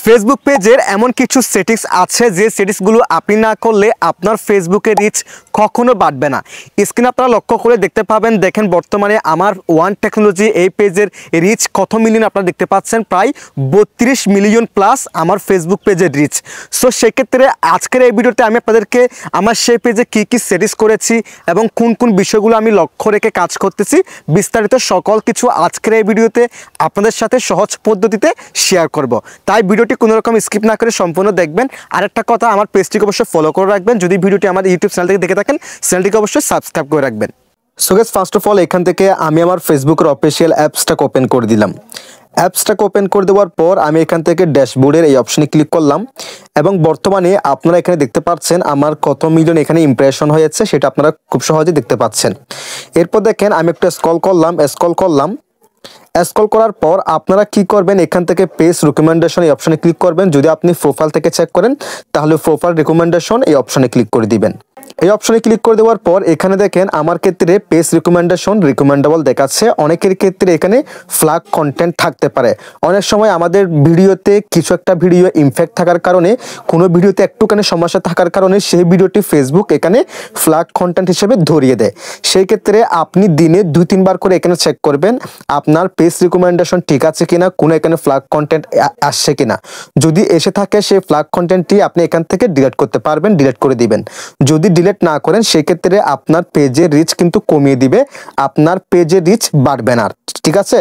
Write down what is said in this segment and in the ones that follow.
Facebook পেজের এমন কিছু সেটিংস আছে যে সেটিংসগুলো আপনি না করলে আপনার ফেসবুকের রিচ কখনো বাড়বে না। স্ক্রিনে আপনারা লক্ষ্য করে দেখতে পাবেন, দেখেন বর্তমানে আমার ওয়ান টেকনোলজি এই পেজের রিচ কত মিলিয়ন আপনারা দেখতে পাচ্ছেন, প্রায় 32 মিলিয়ন প্লাস আমার ফেসবুক পেজের রিচ। সো সেক্ষেত্রে আজকের এই ভিডিওতে আমি আপনাদেরকে আমার সেই পেজে কী কী সেটিংস করেছি এবং কোন কোন বিষয়গুলো আমি লক্ষ্য রেখে কাজ করতেছি, বিস্তারিত সকল কিছু আজকের এই ভিডিওতে আপনাদের সাথে সহজ পদ্ধতিতে শেয়ার করব। তাই ভিডিওটি কোনো রকম স্কিপ না করে সম্পূর্ণ দেখবেন। আরেকটা কথা, আমার পেজটিকে অবশ্যই ফলো করে রাখবেন। যদি ভিডিওটি আমার ইউটিউব চ্যানেল থেকে দেখে থাকেন, চ্যানেলটিকে অবশ্যই সাবস্ক্রাইব করে রাখবেন। So guys, first of all এখান থেকে আমি আমার ফেসবুকের অফিসিয়াল অ্যাপসটাকে ওপেন করে দিলাম। অ্যাপসটাকে ওপেন করে দেওয়ার পর আমি এখান থেকে ড্যাশবোর্ডের এই অপশনে ক্লিক করলাম এবং বর্তমানে আপনারা এখানে দেখতে পাচ্ছেন আমার কত মিলিয়ন এখানে ইমপ্রেশন হয়েছে সেটা আপনারা খুব সহজে দেখতে পাচ্ছেন। এরপর দেখেন আমি একটু স্ক্রল করলাম। স্ক্রল করার পর আপনারা কি করবেন, এখান থেকে পেজ রিকমেন্ডেশন এই অপশনে ক্লিক করবেন। যদি আপনি প্রোফাইল থেকে চেক করেন তাহলে প্রোফাইল রিকমেন্ডেশন এই অপশনে ক্লিক করে দিবেন। এই অপশনে ক্লিক করে দেওয়ার পর এখানে দেখেন আমার ক্ষেত্রে পেজ রিকমেন্ডেশন রিকমেন্ডেবল দেখাচ্ছে। অনেকের ক্ষেত্রে এখানে ফ্ল্যাগ কন্টেন্ট থাকতে পারে। অনেক সময় আমাদের ভিডিওতে কিছু একটা ভিডিও ইমফ্যাক্ট থাকার কারণে, কোনো ভিডিওতে একটুখানি সমস্যা থাকার কারণে সেই ভিডিওটি ফেসবুক এখানে ফ্ল্যাগ কন্টেন্ট হিসেবে ধরিয়ে দেয়। সেই ক্ষেত্রে আপনি দিনে 2-3 বার করে এখানে চেক করবেন আপনার পেজ রিকমেন্ডেশন ঠিক আছে কিনা, কোনো এখানে ফ্ল্যাগ কন্টেন্ট আসছে কিনা। যদি এসে থাকে সেই ফ্ল্যাগ কন্টেন্টটি আপনি এখান থেকে ডিলিট করতে পারবেন, ডিলিট করে দিবেন। যদি ডিলিট না করেন সেক্ষেত্রে আপনার পেজের রিচ কিন্তু কমিয়ে দিবে, আপনার পেজের রিচ বাড়বে না, ঠিক আছে।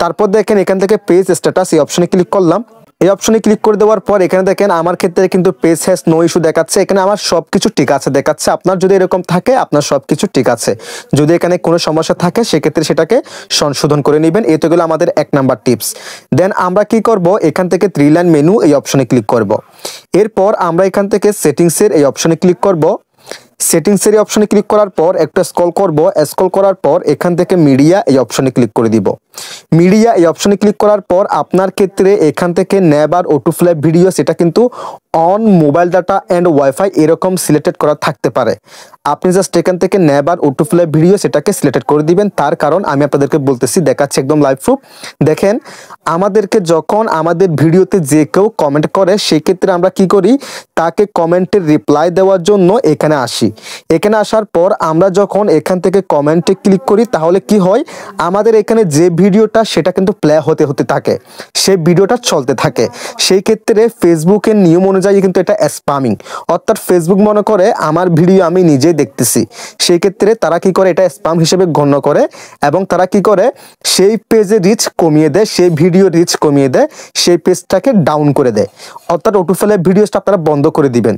তারপর দেখেন এখান থেকে পেজ স্ট্যাটাস এই অপশনে ক্লিক করলাম। এই অপশনে ক্লিক করে দেওয়ার পর এখানে দেখেন আমার ক্ষেত্রে কিন্তু পেজ হ্যাজ নো ইস্যু দেখাচ্ছে। এখানে আমার সব কিছু ঠিক আছে দেখাচ্ছে। আপনার যদি এরকম থাকে আপনার সব কিছু ঠিক আছে। যদি এখানে কোনো সমস্যা থাকে সেক্ষেত্রে সেটাকে সংশোধন করে নেবেন। এই তো গেলো আমাদের 1 নাম্বার টিপস। দেন আমরা কি করব, এখান থেকে 3 লাইন মেনু এই অপশনে ক্লিক করব। এরপর আমরা এখান থেকে সেটিংসের এই অপশনে ক্লিক করব। সেটিংসের এই অপশনে ক্লিক করার পর একটা স্ক্রল করব। স্ক্রল করার পর এখান থেকে মিডিয়া এই অপশনে ক্লিক করে দিব। মিডিয়া এই অপশনে ক্লিক করার পর আপনার ক্ষেত্রে এখান থেকে ন্যাব আর অটো প্লে ভিডিও সেটা কিন্তু on mobile data and wifi এরকম সিলেক্টেড করা থাকতে পারে। আপনি জাস্ট এখান থেকে ন্যাব আর অটো প্লে ভিডিও সেটাকে সিলেক্টেড করে দিবেন। তার কারণ আমি আপনাদেরকে বলতেছি, দেখাচ্ছি একদম লাইভ প্রুফ। দেখেন আমাদেরকে যখন আমাদের ভিডিওতে যে কেউ কমেন্ট করে সেই ক্ষেত্রে আমরা কি করি, তাকে কমেন্টের রিপ্লাই দেওয়ার জন্য এখানে আসি। এখানে আসার পর আমরা যখন এখান থেকে কমেন্টে ক্লিক করি তাহলে কি হয়, আমাদের এখানে যে ভিডিওটা সেটা কিন্তু প্লে হতে থাকে, সেই ভিডিওটা চলতে থাকে। সেই ক্ষেত্রে ফেসবুকের নিয়ম অনুযায়ী কিন্তু এটা স্প্যামিং, অর্থাৎ ফেসবুক মনে করে আমার ভিডিও আমি নিজেই দেখতেছি। সেই ক্ষেত্রে তারা কি করে, এটা স্প্যাম হিসেবে গণ্য করে এবং তারা কি করে সেই পেজে রিচ কমিয়ে দেয়, সেই ভিডিও রিচ কমিয়ে দেয়, সেই পেজটাকে ডাউন করে দেয়। অর্থাৎ অটোফ্লে ভিডিওসটা আপনারা বন্ধ করে দিবেন।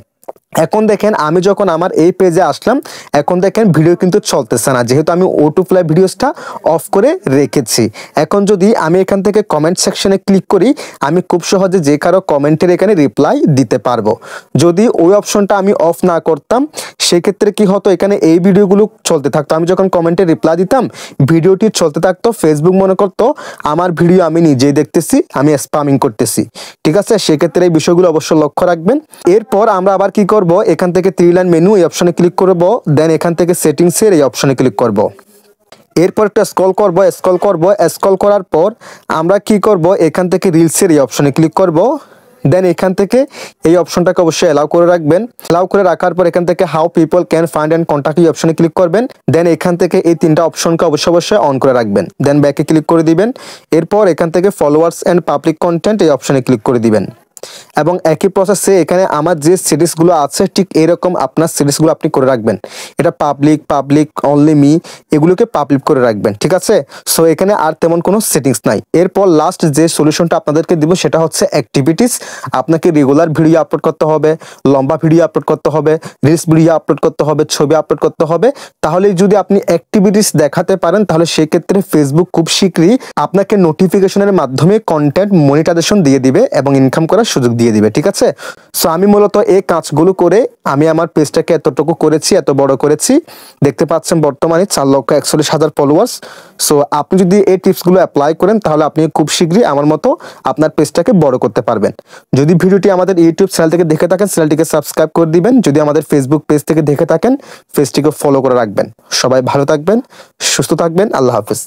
এখন দেখেন আমি যখন আমার এই পেজে আসলাম, এখন দেখেন ভিডিও কিন্তু চলতেছে না, যেহেতু আমি অটোপ্লে ভিডিওসটা অফ করে রেখেছি। এখন যদি আমি এখান থেকে কমেন্ট সেকশনে ক্লিক করি, আমি খুব সহজে যে কারো কমেন্টের এখানে রিপ্লাই দিতে পারবো। যদি ওই অপশনটা আমি অফ না করতাম সেক্ষেত্রে কি হতো, এখানে এই ভিডিওগুলো চলতে থাকতো। আমি যখন কমেন্টে রিপ্লাই দিতাম ভিডিওটি চলতে থাকতো। ফেসবুক মনে করতো আমার ভিডিও আমি নিজেই দেখতেছি, আমি স্প্যামিং করতেছি, ঠিক আছে। সেক্ষেত্রে এই বিষয়গুলো অবশ্যই লক্ষ্য রাখবেন। এরপর আমরা আবার কি করব, এখান থেকে 3 লাইন মেনু এই অপশনে ক্লিক করব। দেন এখান থেকে সেটিংসের এই অপশনে ক্লিক করব। এরপর একটা স্ক্রল করার পর আমরা কি করব, এখান থেকে রিলসের এই অপশনে ক্লিক করব। দেন এখান থেকে এই অপশনটাকে অবশ্যই অ্যালাউ করে রাখবেন। অ্যালাউ করে রাখার পর এখান থেকে how people can find and contact এই অপশনে ক্লিক করবেন। দেন এখান থেকে এই 3টা অপশনকে অবশ্যই অন করে রাখবেন। দেন ব্যাকে ক্লিক করে দিবেন। এরপর এখান থেকে ফলোয়ার্স অ্যান্ড পাবলিক কন্টেন্ট এই অপশনে ক্লিক করে দিবেন এবং একই প্রসেসে এখানে আমার যে সিরিজগুলো আছে ঠিক এরকম আপনার সিরিজগুলো আপনি করে রাখবেন। এটা পাবলিক অনলি মি এগুলোকে পাবলিক করে রাখবেন, ঠিক আছে। সো এখানে আর তেমন কোনো সেটিংস নাই। এরপর লাস্ট যে সলিউশনটা আপনাদেরকে দিব সেটা হচ্ছে অ্যাক্টিভিটিস। আপনাকে রেগুলার ভিডিও আপলোড করতে হবে, লম্বা ভিডিও আপলোড করতে হবে, রিলস ভিডিও আপলোড করতে হবে, ছবি আপলোড করতে হবে। তাহলে যদি আপনি অ্যাক্টিভিটিস দেখাতে পারেন তাহলে সেক্ষেত্রে ফেসবুক খুব শীঘ্রই আপনাকে নোটিফিকেশনের মাধ্যমে কন্টেন্ট মনিটাইজেশন দিয়ে দিবে এবং ইনকাম করার সুযোগ দিয়ে দিবে, ঠিক আছে। সো আমি মূলত এই কাজগুলো করে আমি আমার পেজটাকে এতটুকু করেছি, এত বড় করেছি। দেখতে পাচ্ছেন বর্তমানে 4,41,000 ফলোয়ার্স। সো আপনি যদি এই টিপসগুলো অ্যাপ্লাই করেন তাহলে আপনি খুব শীঘ্রই আমার মতো আপনার পেজটাকে বড় করতে পারবেন। যদি ভিডিওটি আমাদের ইউটিউব চ্যানেল থেকে দেখে থাকেন চ্যানেলটিকে সাবস্ক্রাইব করে দিবেন। যদি আমাদের ফেসবুক পেজ থেকে দেখে থাকেন পেজটিকে ফলো করে রাখবেন। সবাই ভালো থাকবেন, সুস্থ থাকবেন। আল্লাহ হাফেজ।